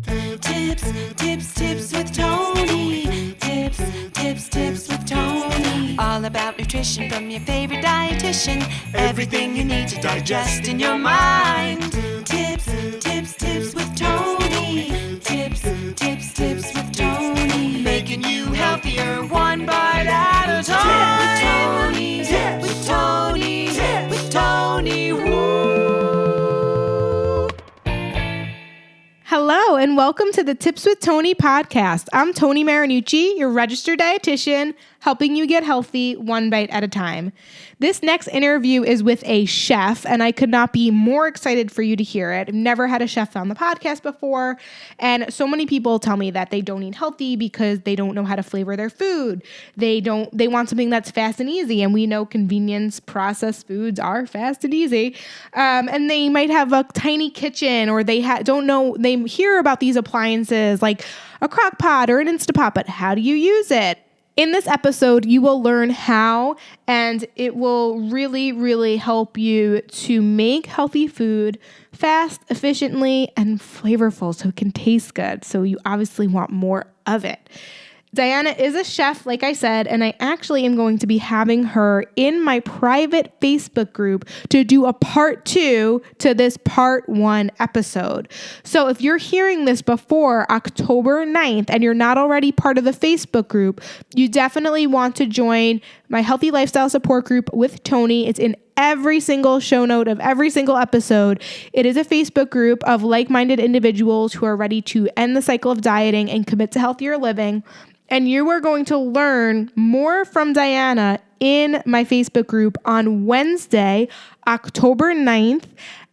Tips with Toni. Tips with Toni. All about nutrition from your favorite dietitian. Everything you need to digest in your mind. Tips with Toni. Tips with Toni. Making you healthier one bite at a time. With Toni. Woo. Hello, and welcome to the Tips with Toni podcast. I'm Toni Marinucci, your registered dietitian, helping you get healthy one bite at a time. This next interview is with a chef, and I could not be more excited for you to hear it. I've never had a chef on the podcast before, and so many people tell me that they don't eat healthy because they don't know how to flavor their food. They want something that's fast and easy, and we know convenience processed foods are fast and easy. And they might have a tiny kitchen, or they don't know. They hear about these appliances like a crock pot or an Instapot, but how do you use it? In this episode, you will learn how, and it will really, really help you to make healthy food fast, efficiently, and flavorful so it can taste good. So you obviously want more of it. Diana is a chef, like I said, and I actually am going to be having her in my private Facebook group to do a part 2 to this part 1 episode. So if you're hearing this before October 9th and you're not already part of the Facebook group, you definitely want to join my Healthy Lifestyle Support Group with Toni. It's in every single show note of every single episode. It is a Facebook group of like-minded individuals who are ready to end the cycle of dieting and commit to healthier living. And you are going to learn more from Diana in my Facebook group on Wednesday, October 9th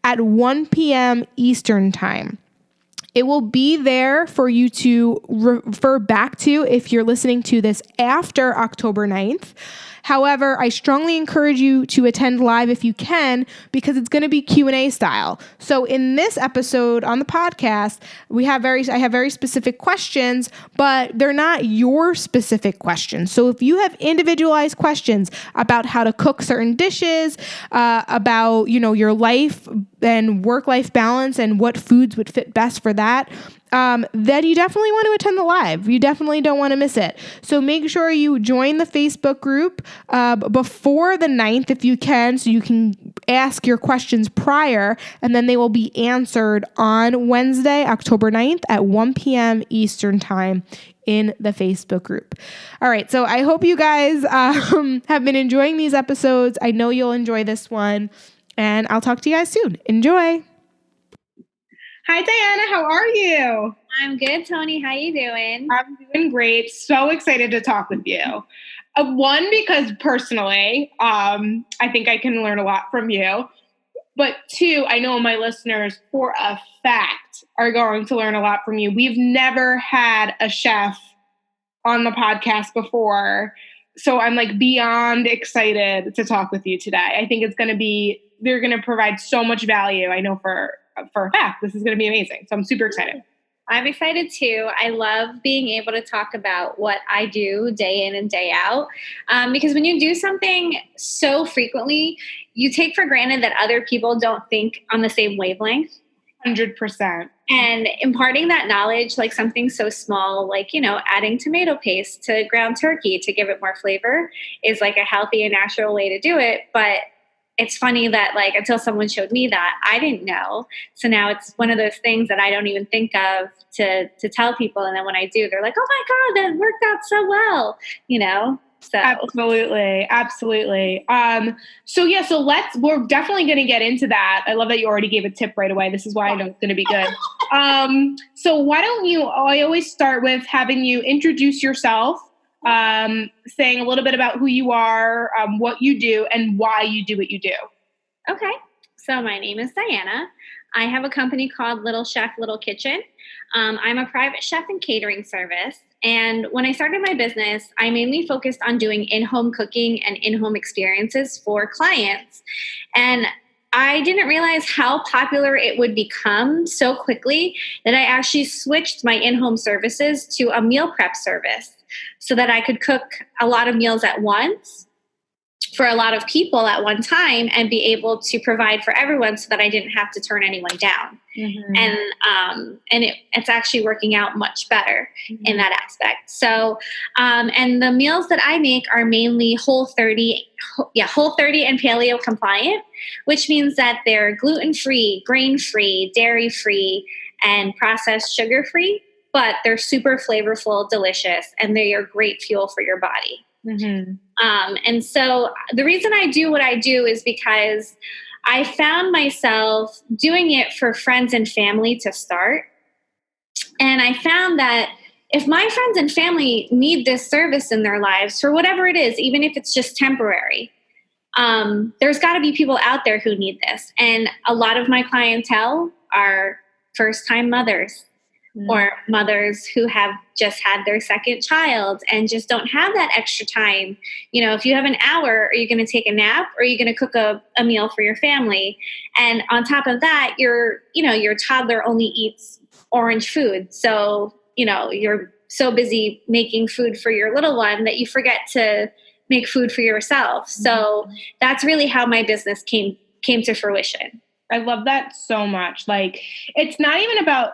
at 1 p.m. Eastern Time. It will be there for you to refer back to if you're listening to this after October 9th. However, I strongly encourage you to attend live if you can, because it's going to be Q&A style. So in this episode on the podcast, I have very specific questions, but they're not your specific questions. So if you have individualized questions about how to cook certain dishes, about, your life and work-life balance and what foods would fit best for that, then you definitely want to attend the live. You definitely don't want to miss it. So make sure you join the Facebook group before the 9th if you can, so you can ask your questions prior, and then they will be answered on Wednesday, October 9th at 1 p.m. Eastern Time in the Facebook group. All right, so I hope you guys have been enjoying these episodes. I know you'll enjoy this one, and I'll talk to you guys soon. Enjoy. Hi, Diana. How are you? I'm good, Toni. How you doing? I'm doing great. So excited to talk with you. One, because personally, I think I can learn a lot from you. But two, I know my listeners for a fact are going to learn a lot from you. We've never had a chef on the podcast before. So I'm beyond excited to talk with you today. I think they're going to provide so much value. I know for a fact, this is going to be amazing. So I'm super excited. I'm excited too. I love being able to talk about what I do day in and day out. Because when you do something so frequently, you take for granted that other people don't think on the same wavelength. 100%. And imparting that knowledge, like something so small, like, adding tomato paste to ground turkey to give it more flavor, is like a healthy and natural way to do it. But it's funny that until someone showed me that, I didn't know. So now it's one of those things that I don't even think of to tell people. And then when I do, they're like, oh my God, that worked out so well, So Absolutely. So we're definitely going to get into that. I love that you already gave a tip right away. This is why I know it's going to be good. So why don't I always start with having you introduce yourself, saying a little bit about who you are, what you do, and why you do what you do. Okay. So my name is Diana. I have a company called Little Chef, Little Kitchen. I'm a private chef and catering service. And when I started my business, I mainly focused on doing in-home cooking and in-home experiences for clients. And I didn't realize how popular it would become so quickly that I actually switched my in-home services to a meal prep service so that I could cook a lot of meals at once for a lot of people at one time and be able to provide for everyone so that I didn't have to turn anyone down. And it's actually working out much better in that aspect. So, and the meals that I make are mainly Whole30 and paleo compliant, which means that they're gluten-free, grain-free, dairy-free, and processed sugar-free, but they're super flavorful, delicious, and they are great fuel for your body. And so the reason I do what I do is because I found myself doing it for friends and family to start. And I found that if my friends and family need this service in their lives for whatever it is, even if it's just temporary, there's got to be people out there who need this. And a lot of my clientele are first-time mothers. Or mothers who have just had their second child and just don't have that extra time. If you have an hour, are you going to take a nap or are you going to cook a meal for your family? And on top of that, your toddler only eats orange food. So, you're so busy making food for your little one that you forget to make food for yourself. So that's really how my business came to fruition. I love that so much. Like, it's not even about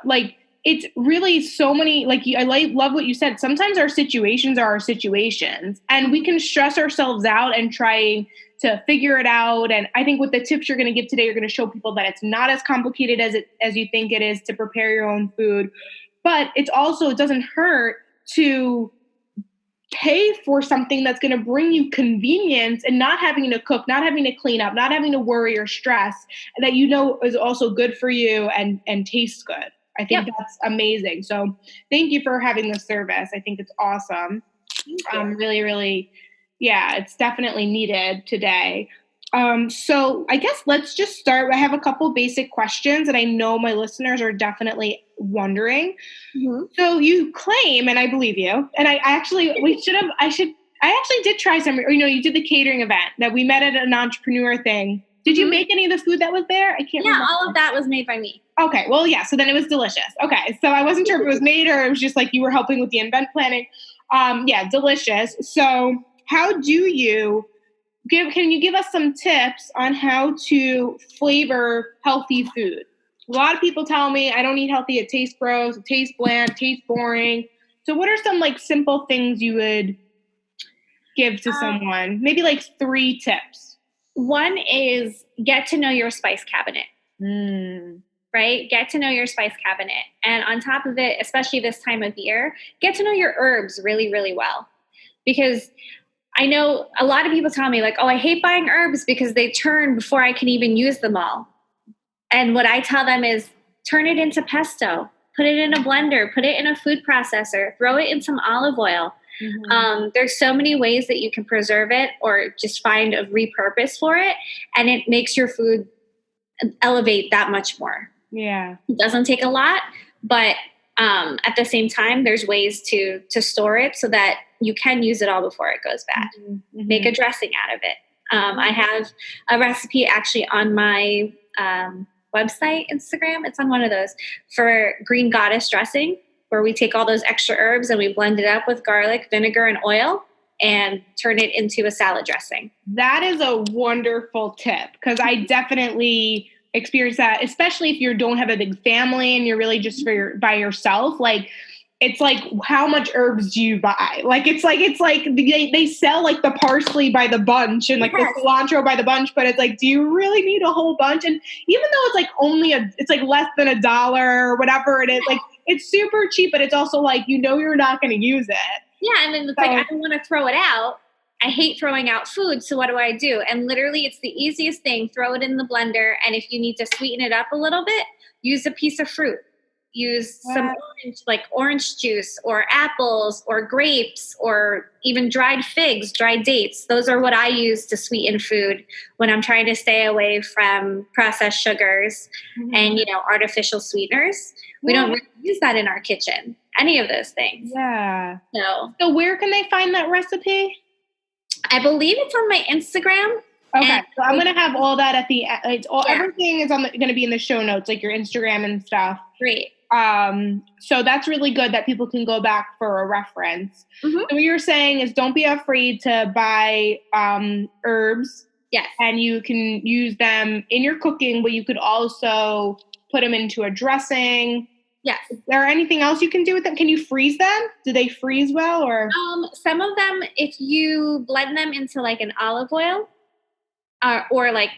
it's really so many, I love what you said. Sometimes our situations are our situations and we can stress ourselves out and trying to figure it out. And I think with the tips you're going to give today, you're going to show people that it's not as complicated as you think it is to prepare your own food. But it doesn't hurt to pay for something that's going to bring you convenience and not having to cook, not having to clean up, not having to worry or stress, that is also good for you and tastes good. I think that's amazing. So thank you for having this service. I think it's awesome. Really, really, it's definitely needed today. So I guess let's just start. I have a couple basic questions that I know my listeners are definitely wondering. So you claim, and I believe you, and I actually did try some, you did the catering event that we met at an entrepreneur thing. Did you make any of the food that was there? I can't remember. Yeah, all of that was made by me. Okay, well, so then it was delicious. Okay, so I wasn't sure if it was made or it was just you were helping with the event planning. Delicious. So how do you can you give us some tips on how to flavor healthy food? A lot of people tell me, I don't eat healthy, it tastes gross, it tastes bland, it tastes boring. So what are some simple things you would give to someone? Maybe 3 tips. One is get to know your spice cabinet, right? Get to know your spice cabinet. And on top of it, especially this time of year, get to know your herbs really, really well. Because I know a lot of people tell me I hate buying herbs because they turn before I can even use them all. And what I tell them is turn it into pesto, put it in a blender, put it in a food processor, throw it in some olive oil. There's so many ways that you can preserve it or just find a repurpose for it. And it makes your food elevate that much more. Yeah. It doesn't take a lot, but at the same time, there's ways to store it so that you can use it all before it goes bad. Make a dressing out of it. I have a recipe actually on my website, Instagram. It's on one of those for green goddess dressing, where we take all those extra herbs and we blend it up with garlic, vinegar, and oil and turn it into a salad dressing. That is a wonderful tip because I definitely experience that, especially if you don't have a big family and you're really just by yourself. It's how much herbs do you buy? They sell the parsley by the bunch and the cilantro by the bunch, but it's do you really need a whole bunch? And even though it's only it's less than $1 or whatever it is, it's super cheap, but it's also you're not going to use it. Yeah, and then it's I don't want to throw it out. I hate throwing out food, so what do? And literally, it's the easiest thing. Throw it in the blender, and if you need to sweeten it up a little bit, use a piece of fruit. Use some orange juice or apples or grapes or even dried figs, dried dates. Those are what I use to sweeten food when I'm trying to stay away from processed sugars and, artificial sweeteners. We don't really use that in our kitchen, any of those things. Yeah. So where can they find that recipe? I believe it's on my Instagram. Okay, so I'm going to have all that at the end. Everything is going to be in the show notes, your Instagram and stuff. Great. So that's really good that people can go back for a reference. Mm-hmm. So what you're saying is don't be afraid to buy herbs. Yes. And you can use them in your cooking, but you could also put them into a dressing. Yes. Is there anything else you can do with them? Can you freeze them? Do they freeze well, or? Some of them, if you blend them into like an olive oil, or like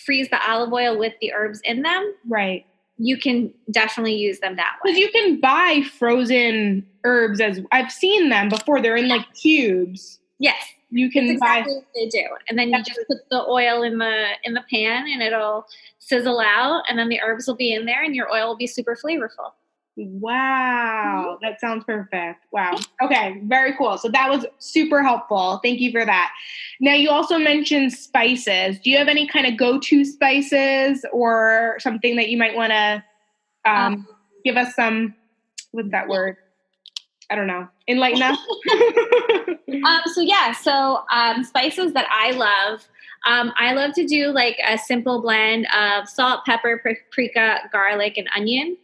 freeze the olive oil with the herbs in them, Right. you can definitely use them that way. Because you can buy frozen herbs I've seen them before. They're in like cubes. Yes. You can That's exactly what they do. And then you just put the oil in the pan and it'll sizzle out, and then the herbs will be in there and your oil will be super flavorful. Wow. That sounds perfect. Wow. Okay. Very cool. So that was super helpful. Thank you for that. Now, you also mentioned spices. Do you have any kind of go-to spices or something that you might want to give us some, what's that word? I don't know. Enlighten us? So spices that I love to do like a simple blend of salt, pepper, paprika, garlic, and onion.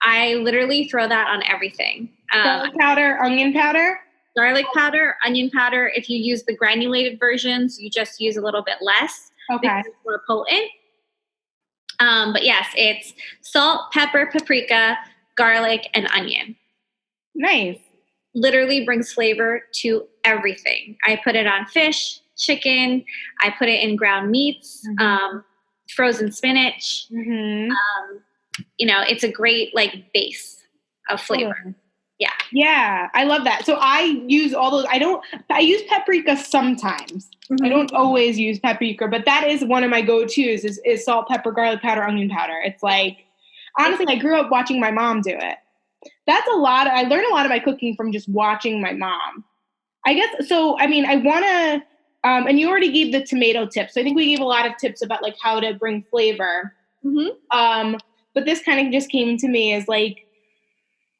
I literally throw that on everything. Garlic powder, onion powder? Garlic powder, onion powder. If you use the granulated versions, you just use a little bit less. Okay. Because it's more potent. But yes, it's salt, pepper, paprika, garlic, and onion. Nice. Literally brings flavor to everything. I put it on fish, chicken. I put it in ground meats, frozen spinach. Mm-hmm. It's a great like base of flavor. Oh. Yeah. Yeah. I love that. So I use all those. I use paprika sometimes. Mm-hmm. I don't always use paprika, but that is one of my go-tos is salt, pepper, garlic powder, onion powder. It's like, honestly, I grew up watching my mom do it. That's a lot. I learned a lot of my cooking from just watching my mom. I guess, so, I mean, I want to, and you already gave the tomato tips. So I think we gave a lot of tips about like how to bring flavor. Mm-hmm. But this kind of just came to me as like,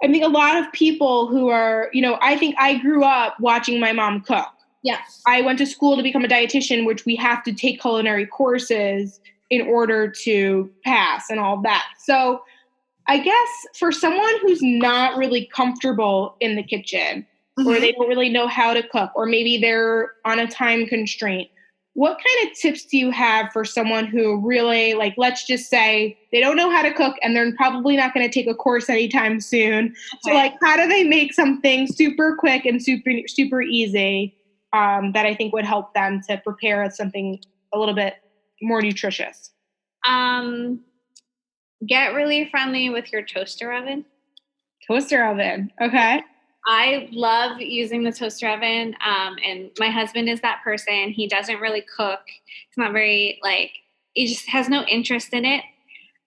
I think a lot of people who are, I think I grew up watching my mom cook. Yes. I went to school to become a dietitian, which we have to take culinary courses in order to pass and all that. So I guess for someone who's not really comfortable in the kitchen, or they don't really know how to cook, or maybe they're on a time constraint, what kind of tips do you have for someone who really, like, let's just say they don't know how to cook and they're probably not going to take a course anytime soon. Okay. So, like, how do they make something super quick and super easy that I think would help them to prepare something a little bit more nutritious? Get really friendly with your toaster oven. Toaster oven. Okay. I love using the toaster oven. And my husband is that person. He doesn't really cook. He's not very he just has no interest in it.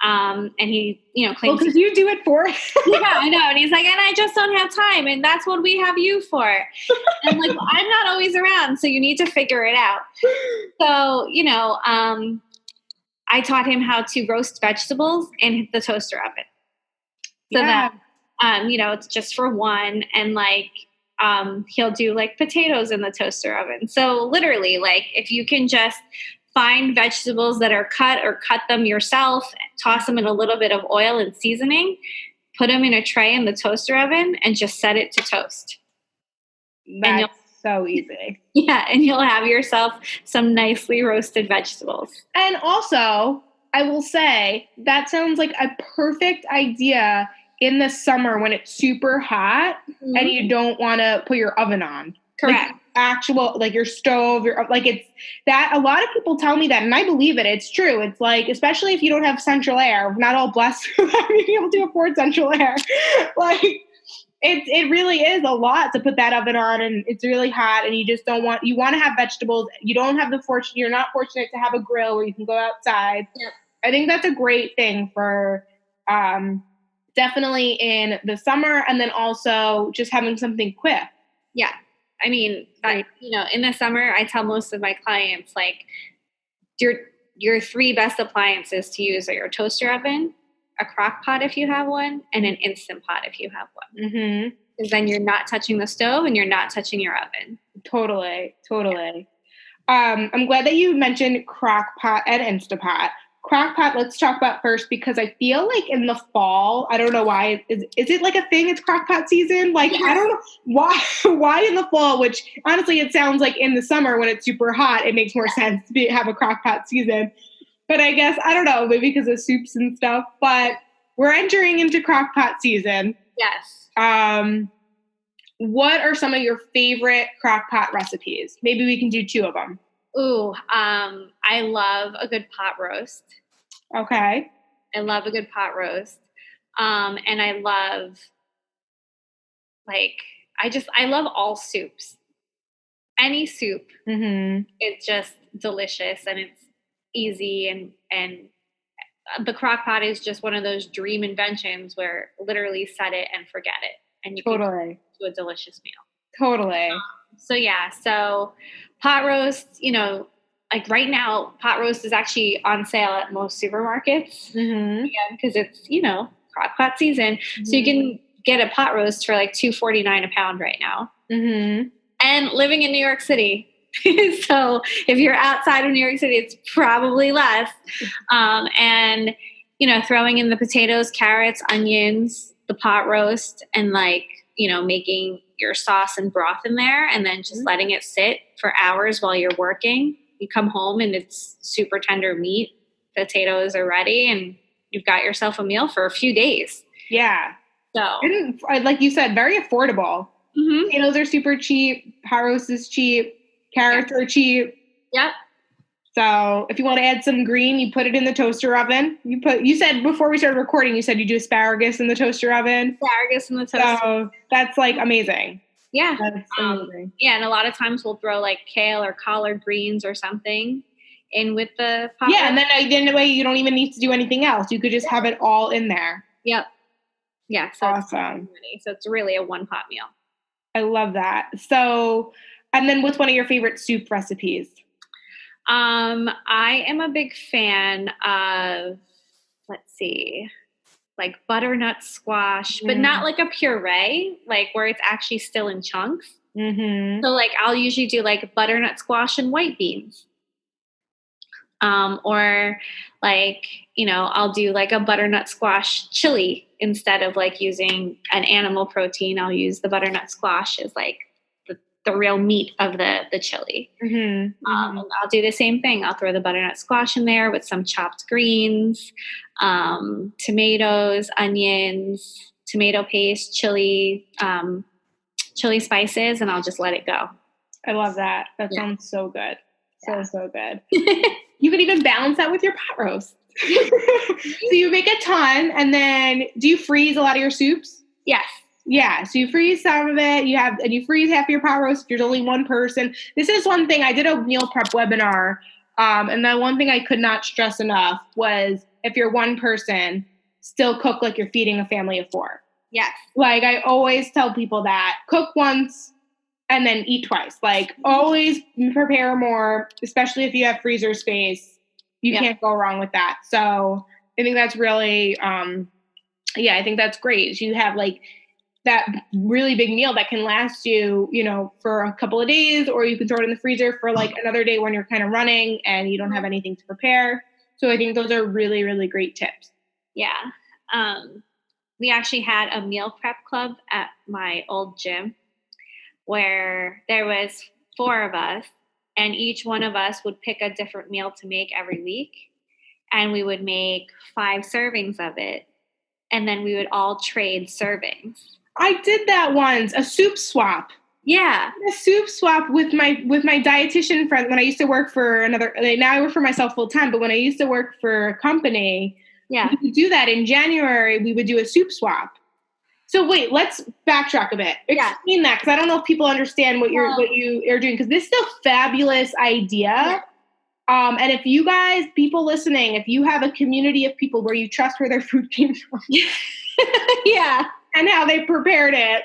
And he, claims. Well, because you do it for him. Yeah, I know. And he's like, and I just don't have time. And that's what we have you for. And I'm like, well, I'm not always around. So you need to figure it out. So, I taught him how to roast vegetables in the toaster oven. So that, it's just for one. And he'll do like potatoes in the toaster oven. So literally, if you can just find vegetables that are cut or cut them yourself, toss them in a little bit of oil and seasoning, put them in a tray in the toaster oven and just set it to toast. That's so easy. Yeah, and you'll have yourself some nicely roasted vegetables. And also, I will say, that sounds like a perfect idea in the summer when it's super hot and you don't want to put your oven on. Correct. Your stove, it's that a lot of people tell me that, and I believe it. It's true. It's like, especially if you don't have central air, we're not all blessed with being able to afford central air. It really is a lot to put that oven on, and it's really hot, and you want to have vegetables. You don't have you're not fortunate to have a grill where you can go outside. Yep. I think that's a great thing for, definitely in the summer, and then also just having something quick. Yeah. I mean, in the summer, I tell most of my clients, your three best appliances to use are your toaster oven, a crock pot if you have one, and an Instant Pot if you have one. Mm-hmm. Because then you're not touching the stove and you're not touching your oven. Totally. I'm glad that you mentioned crock pot and Instant Pot. crock pot, let's talk about first, because I feel like in the fall, I don't know why, is it like a thing? It's crock pot season? Like, I don't know why in the fall, which honestly, it sounds like in the summer when it's super hot, it makes more sense to have a crock pot season. But I guess, I don't know, maybe because of soups and stuff, but we're entering into crock pot season. Yes. What are some of your favorite crock pot recipes? Maybe we can do 2 of them. Ooh, I love a good pot roast. Okay. I love a good pot roast. And I love, I love all soups. Any soup. Mm-hmm. It's just delicious and it's easy, and the crock pot is just one of those dream inventions where literally set it and forget it, and you can do a delicious meal. Totally. So pot roast, like right now, pot roast is actually on sale at most supermarkets. Mm-hmm. Because it's crock pot season, so you can get a pot roast for like $2.49 a pound right now. Mm-hmm. And living in New York City. So if you're outside of New York City, it's probably less. And, throwing in the potatoes, carrots, onions, the pot roast, and making your sauce and broth in there, and then just letting it sit for hours while you're working. You come home and it's super tender meat. Potatoes are ready and you've got yourself a meal for a few days. Yeah. So, and like you said, very affordable. Mm-hmm. Potatoes are super cheap. Pot roast is cheap. Carrots are cheap. Yep. So if you want to add some green, you put it in the toaster oven. You said before we started recording, you said you do asparagus in the toaster oven. Asparagus in the toaster. So that's amazing. Yeah. That's amazing. Yeah. And a lot of times we'll throw kale or collard greens or something in with the pot. Yeah. And then the way you don't even need to do anything else. You could just have it all in there. Yep. Yeah. So awesome. It's really a one pot meal. I love that. So, and then what's one of your favorite soup recipes? I am a big fan of, butternut squash, but not like a puree, where it's actually still in chunks. Mm-hmm. So I'll usually do butternut squash and white beans. Or I'll do a butternut squash chili instead of using an animal protein. I'll use the butternut squash as the real meat of the chili. Mm-hmm. And I'll do the same thing. I'll throw the butternut squash in there with some chopped greens, tomatoes, onions, tomato paste, chili spices, and I'll just let it go. I love that. That sounds so good. So good. You could even balance that with your pot roast. So you make a ton, and then do you freeze a lot of your soups? Yes. Yeah, so you freeze some of it, and you freeze half your pot roast if there's only one person. This is one thing, I did a meal prep webinar, and the one thing I could not stress enough was if you're one person, still cook like you're feeding a family of 4. Yes. I always tell people that, cook once and then eat twice. Always prepare more, especially if you have freezer space. You can't go wrong with that. So I think that's really, I think that's great. You have that really big meal that can last you, for a couple of days, or you can throw it in the freezer for another day when you're kind of running and you don't have anything to prepare. So I think those are really, really great tips. Yeah. We actually had a meal prep club at my old gym where there was 4 of us, and each one of us would pick a different meal to make every week. And we would make 5 servings of it. And then we would all trade servings. I did that once, a soup swap. Yeah. A soup swap with my dietitian friend when I used to work for now I work for myself full time, but when I used to work for a company, we would do that in January. We would do a soup swap. So wait, let's backtrack a bit. Explain that, because I don't know if people understand what you are doing, because this is a fabulous idea. Yeah. And if you guys, people listening, if you have a community of people where you trust where their food came from, yeah, and how they prepared it,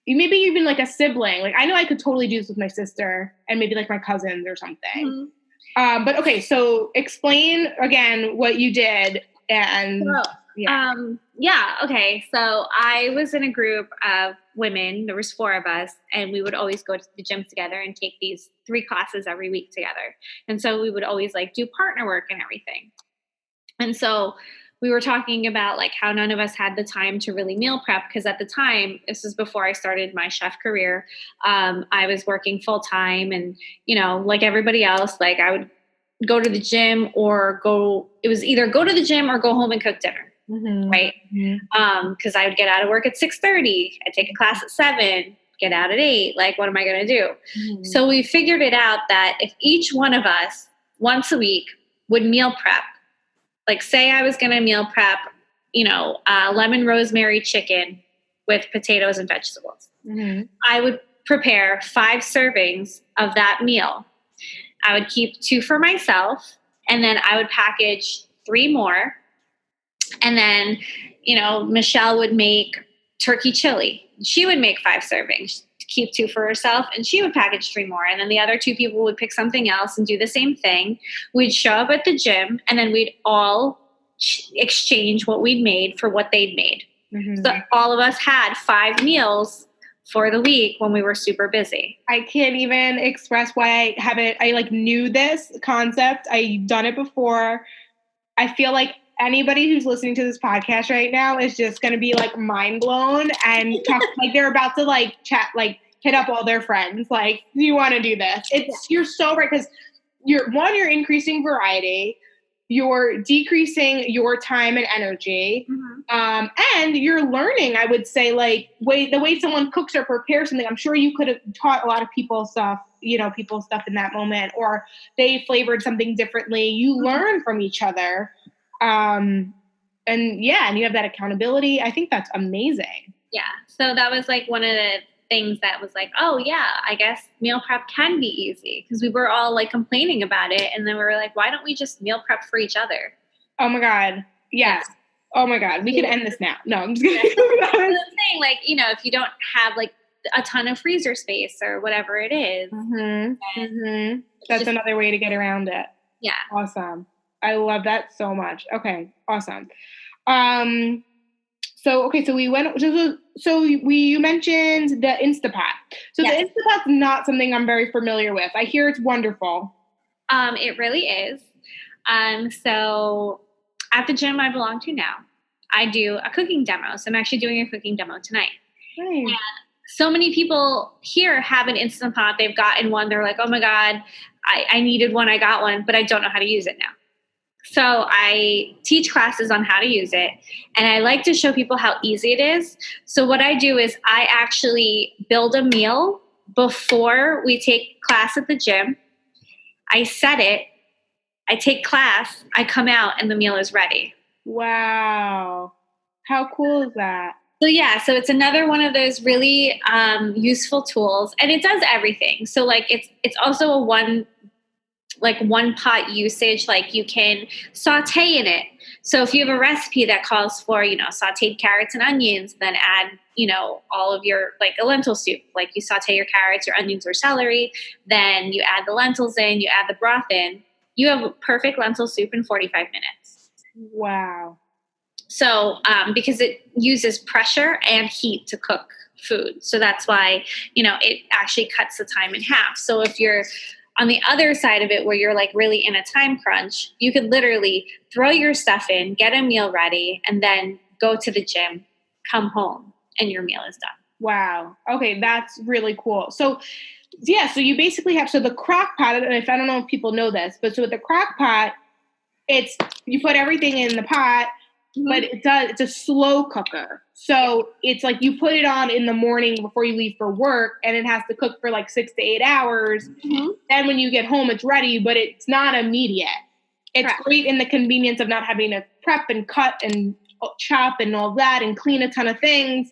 maybe even a sibling. I know I could totally do this with my sister and maybe my cousins or something. Mm-hmm. But okay, so explain again what you did. And Yeah. Okay. So I was in a group of women. There was 4 of us, and we would always go to the gym together and take these 3 classes every week together. And so we would always like do partner work and everything. And so we were talking about like how none of us had the time to really meal prep because at the time, this was before I started my chef career. I was working full time, and like everybody else, like I would go to the gym or go. It was either go to the gym or go home and cook dinner. Mm-hmm. Right. Because I would get out of work at 6:30. I'd take a class at 7, get out at 8. Like, what am I going to do? Mm-hmm. So we figured it out that if each one of us once a week would meal prep, like say I was going to meal prep, lemon rosemary chicken with potatoes and vegetables. Mm-hmm. I would prepare 5 servings of that meal. I would keep 2 for myself, and then I would package 3 more. And then, Michelle would make turkey chili. She would make 5 servings to keep 2 for herself, and she would package 3 more. And then the other 2 people would pick something else and do the same thing. We'd show up at the gym, and then we'd all exchange what we'd made for what they'd made. Mm-hmm. So all of us had 5 meals for the week when we were super busy. I can't even express why I like knew this concept. I've done it before. I feel like anybody who's listening to this podcast right now is just going to be like mind blown and like they're about to like chat, like hit up all their friends. Like, do you want to do this? You're so right. Cause you're increasing variety. You're decreasing your time and energy. Mm-hmm. And you're learning, I would say, like the way someone cooks or prepares something. I'm sure you could have taught a lot of people stuff in that moment, or they flavored something differently. You learn from each other. And you have that accountability. I think that's amazing. Yeah. So that was like one of the things that was like, oh yeah, I guess meal prep can be easy, because we were all like complaining about it. And then we were like, why don't we just meal prep for each other? Oh my God. Yes. Yeah. Oh my God. We could end this now. No, I'm just kidding. I'm saying, like, if you don't have like a ton of freezer space or whatever it is. Mm-hmm. Mm-hmm. That's another way to get around it. Yeah. Awesome. I love that so much. Okay. Awesome. So we went, you mentioned the Instapot. So yes. The Instapot's not something I'm very familiar with. I hear it's wonderful. It really is. So at the gym I belong to now, I do a cooking demo. So I'm actually doing a cooking demo tonight. Nice. And so many people here have an Instant Pot. They've gotten one. They're like, oh my God, I needed one. I got one, but I don't know how to use it now. So I teach classes on how to use it, and I like to show people how easy it is. So what I do is I actually build a meal before we take class at the gym. I set it, I take class, I come out, and the meal is ready. Wow. How cool is that? So it's another one of those really useful tools, and it does everything. So like it's also a one pot usage. Like you can saute in it. So if you have a recipe that calls for, sauteed carrots and onions, then add, all of your, like a lentil soup, like you saute your carrots, your onions, or celery, then you add the lentils in, you add the broth in, you have a perfect lentil soup in 45 minutes. Wow. So, because it uses pressure and heat to cook food. So that's why, it actually cuts the time in half. So if you're on the other side of it, where you're like really in a time crunch, you could literally throw your stuff in, get a meal ready, and then go to the gym, come home, and your meal is done. Wow. Okay. That's really cool. So so you basically have, the crock pot, and I don't know if people know this, but so with the crock pot, you put everything in the pot, but it's a slow cooker. So it's like you put it on in the morning before you leave for work, and it has to cook for like 6 to 8 hours. Mm-hmm. Then when you get home, it's ready, but it's not immediate. It's Correct. Great in the convenience of not having to prep and cut and chop and all that and clean a ton of things.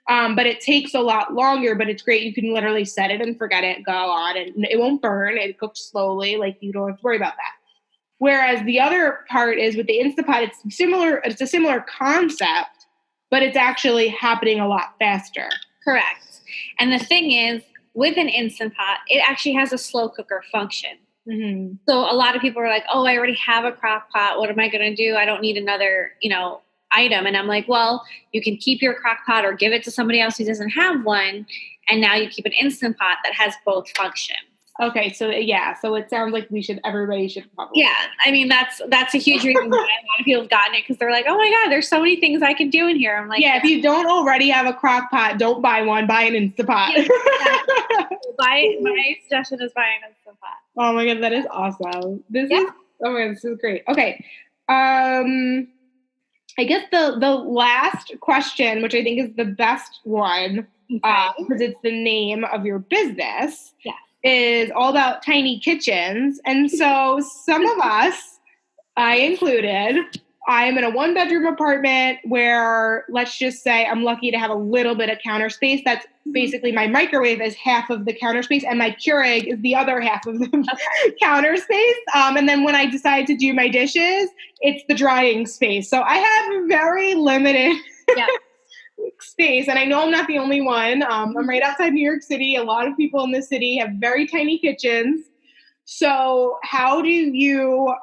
But it takes a lot longer, but it's great. You can literally set it and forget it, go on, and it won't burn. It cooks slowly. Like you don't have to worry about that. Whereas the other part is with the Instapot, it's a similar concept, but it's actually happening a lot faster. Correct. And the thing is, with an Instant Pot, it actually has a slow cooker function. Mm-hmm. So a lot of people are like, oh, I already have a crock pot. What am I going to do? I don't need another, item. And I'm like, well, you can keep your crock pot or give it to somebody else who doesn't have one. And now you keep an Instant Pot that has both functions. Okay, so so it sounds like everybody should probably. Yeah, I mean, that's a huge reason why a lot of people have gotten it, because they're like, oh my God, there's so many things I can do in here. I'm like, if you don't already have a crock pot, don't buy one, buy an Instant Pot. My suggestion is buy an Instant Pot. Oh my God, that is awesome. This is great. Okay. I guess the last question, which I think is the best one, because it's the name of your business, is all about tiny kitchens. And so some of us, I included, I'm in a 1-bedroom apartment where, let's just say, I'm lucky to have a little bit of counter space. That's basically my microwave is half of the counter space, and my Keurig is the other half of the counter space. And then when I decide to do my dishes, it's the drying space. So I have very limited space, and I know I'm not the only one. I'm right outside New York City. A lot of people in the city have very tiny kitchens. So how would you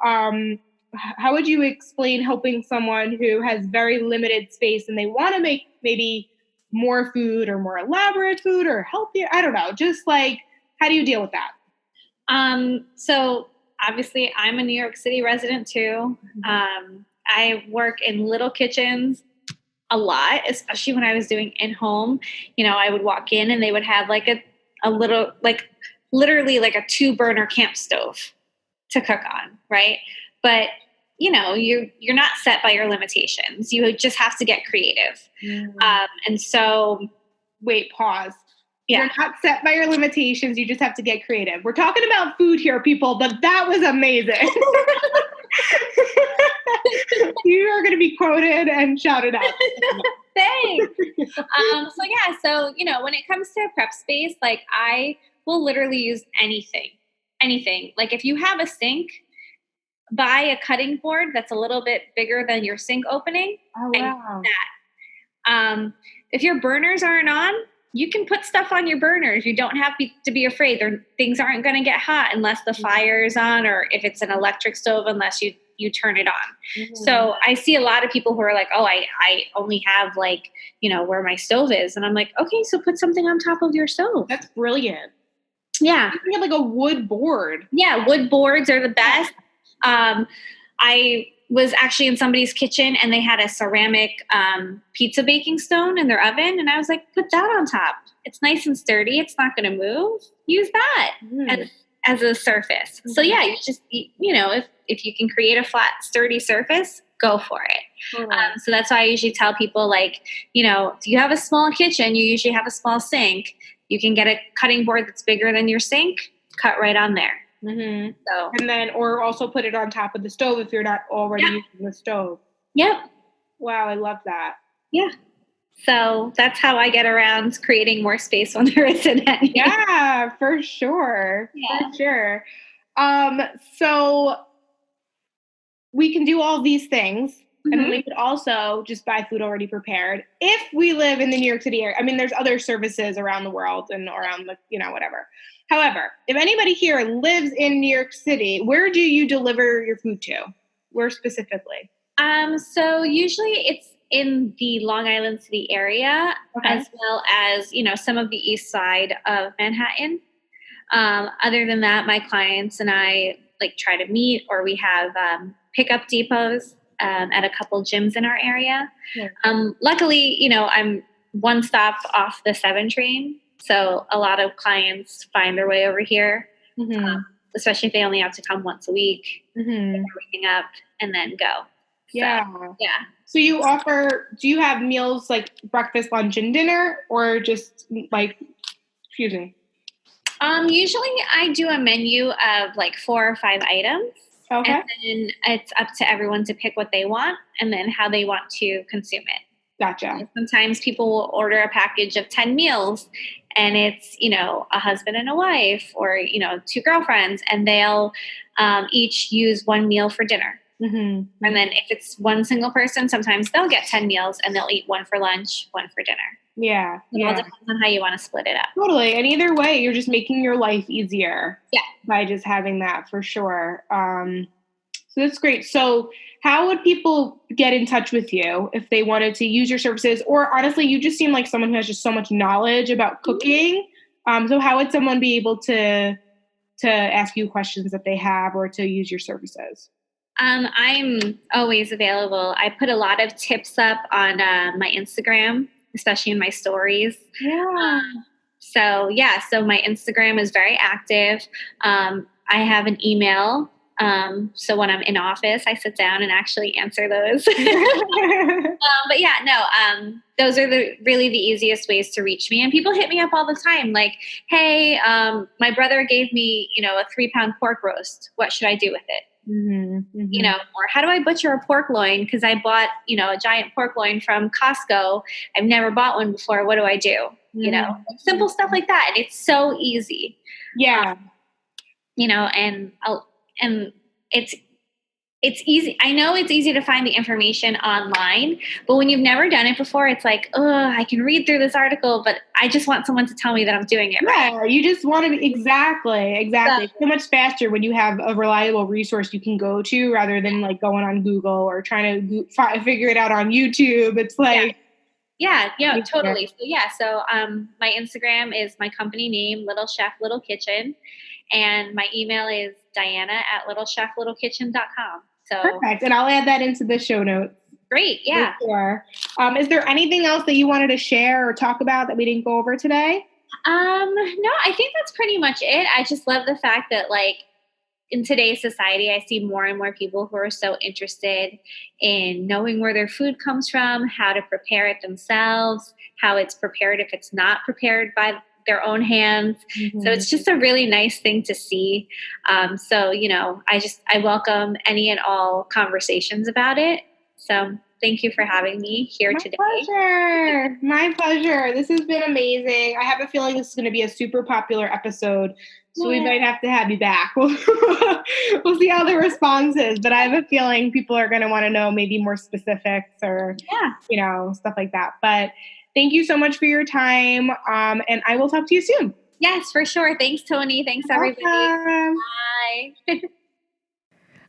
explain helping someone who has very limited space and they want to make maybe more food or more elaborate food or healthier? I don't know. Just like, how do you deal with that? So obviously I'm a New York City resident too. I work in little kitchens a lot, especially when I was doing in-home. I would walk in and they would have like a little, like literally like a 2-burner camp stove to cook on, right? But you're not set by your limitations. You just have to get creative. And so, wait, pause. Yeah. You're not set by your limitations. You just have to get creative. We're talking about food here, people, but that was amazing. You are going to be quoted and shouted out. Thanks. So when it comes to prep space, like I will literally use anything. Like if you have a sink, buy a cutting board that's a little bit bigger than your sink opening. Oh, wow. And if your burners aren't on, you can put stuff on your burners. You don't have to be afraid. Things aren't going to get hot unless the fire is on, or if it's an electric stove, unless you turn it on. So I see a lot of people who are like, oh, I only have like, where my stove is. And I'm like, okay, so put something on top of your stove. That's brilliant. Yeah. You can have like a wood board. Yeah. Wood boards are the best. I was actually in somebody's kitchen and they had a ceramic pizza baking stone in their oven. And I was like, put that on top. It's nice and sturdy. It's not going to move. Use that as a surface. So yeah, you just, if you can create a flat, sturdy surface, go for it. So that's why I usually tell people, like, if you have a small kitchen, you usually have a small sink. You can get a cutting board that's bigger than your sink, cut right on there. So, and then, or also put it on top of the stove if you're not already using the stove. Yep. Wow, I love that. Yeah. So that's how I get around creating more space when there isn't any. Yeah, for sure. Yeah. For sure. So we can do all these things, and we could also just buy food already prepared if we live in the New York City area. I mean, there's other services around the world and around the, whatever. However, if anybody here lives in New York City, where do you deliver your food to? Where specifically? So usually it's in the Long Island City area, as well as, some of the east side of Manhattan. Other than that, my clients and I try to meet, or we have pickup depots at a couple gyms in our area. Luckily, I'm one stop off the 7 train. So a lot of clients find their way over here, especially if they only have to come once a week, pick everything up, and then go. Yeah. So do you have meals like breakfast, lunch, and dinner, or just excuse me? Usually I do a menu of 4 or 5 items. Okay. And then it's up to everyone to pick what they want and then how they want to consume it. Gotcha. Sometimes people will order a package of 10 meals and it's, a husband and a wife, or, 2 girlfriends, and they'll each use 1 meal for dinner. And then if it's one single person, sometimes they'll get 10 meals and they'll eat 1 for lunch, 1 for dinner. Yeah. It all depends on how you want to split it up. Totally. And either way, you're just making your life easier. Yeah. By just having that, for sure. So that's great. So how would people get in touch with you if they wanted to use your services? Or honestly, you just seem like someone who has just so much knowledge about cooking. So how would someone be able to ask you questions that they have or to use your services? I'm always available. I put a lot of tips up on my Instagram, especially in my stories. Yeah. So my Instagram is very active. I have an email. So when I'm in office, I sit down and actually answer those. Those are really the easiest ways to reach me. And people hit me up all the time. Like, hey, my brother gave me, a 3-pound pork roast. What should I do with it? Or how do I butcher a pork loin? Cause I bought, a giant pork loin from Costco. I've never bought one before. What do I do? Simple stuff like that. And it's so easy. Yeah. And it's easy. I know it's easy to find the information online, but when you've never done it before, it's like, oh, I can read through this article, but I just want someone to tell me that I'm doing it right. Yeah, you just want to be exactly. So much faster when you have a reliable resource you can go to rather than like going on Google or trying to figure it out on YouTube. It's like, totally. So my Instagram is my company name, Little Chef Little Kitchen. And my email is diana@littlecheflittlekitchen.com. So perfect. And I'll add that into the show notes. Great. Yeah. Sure. Is there anything else that you wanted to share or talk about that we didn't go over today? No, I think that's pretty much it. I just love the fact that like in today's society, I see more and more people who are so interested in knowing where their food comes from, how to prepare it themselves, how it's prepared if it's not prepared by their own hands. So it's just a really nice thing to see. I welcome any and all conversations about it. So thank you for having me here today. My pleasure. This has been amazing. I have a feeling this is going to be a super popular episode. So we might have to have you back. We'll see how the response is, but I have a feeling people are going to want to know maybe more specifics or, stuff like that. But thank you so much for your time. And I will talk to you soon. Yes, for sure. Thanks, Toni. Thanks, everybody. Bye.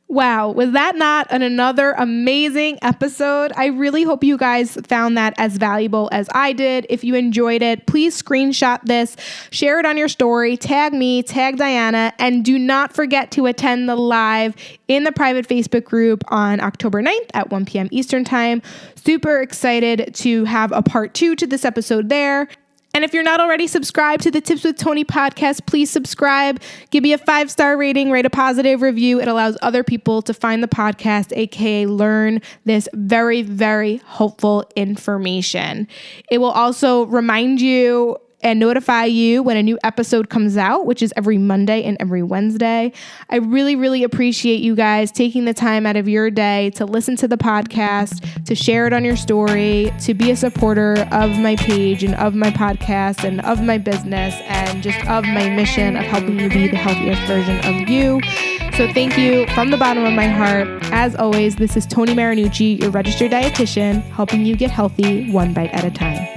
Wow, was that not another amazing episode? I really hope you guys found that as valuable as I did. If you enjoyed it, please screenshot this, share it on your story, tag me, tag Diana, and do not forget to attend the live in the private Facebook group on October 9th at 1 p.m. Eastern Time. Super excited to have a part 2 to this episode there. And if you're not already subscribed to the Tips with Toni podcast, please subscribe. Give me a 5-star rating, write a positive review. It allows other people to find the podcast, aka learn this very, very helpful information. It will also remind you and notify you when a new episode comes out, which is every Monday and every Wednesday. I really, really appreciate you guys taking the time out of your day to listen to the podcast, to share it on your story, to be a supporter of my page and of my podcast and of my business and just of my mission of helping you be the healthiest version of you. So thank you from the bottom of my heart. As always, this is Toni Marinucci, your registered dietitian, helping you get healthy one bite at a time.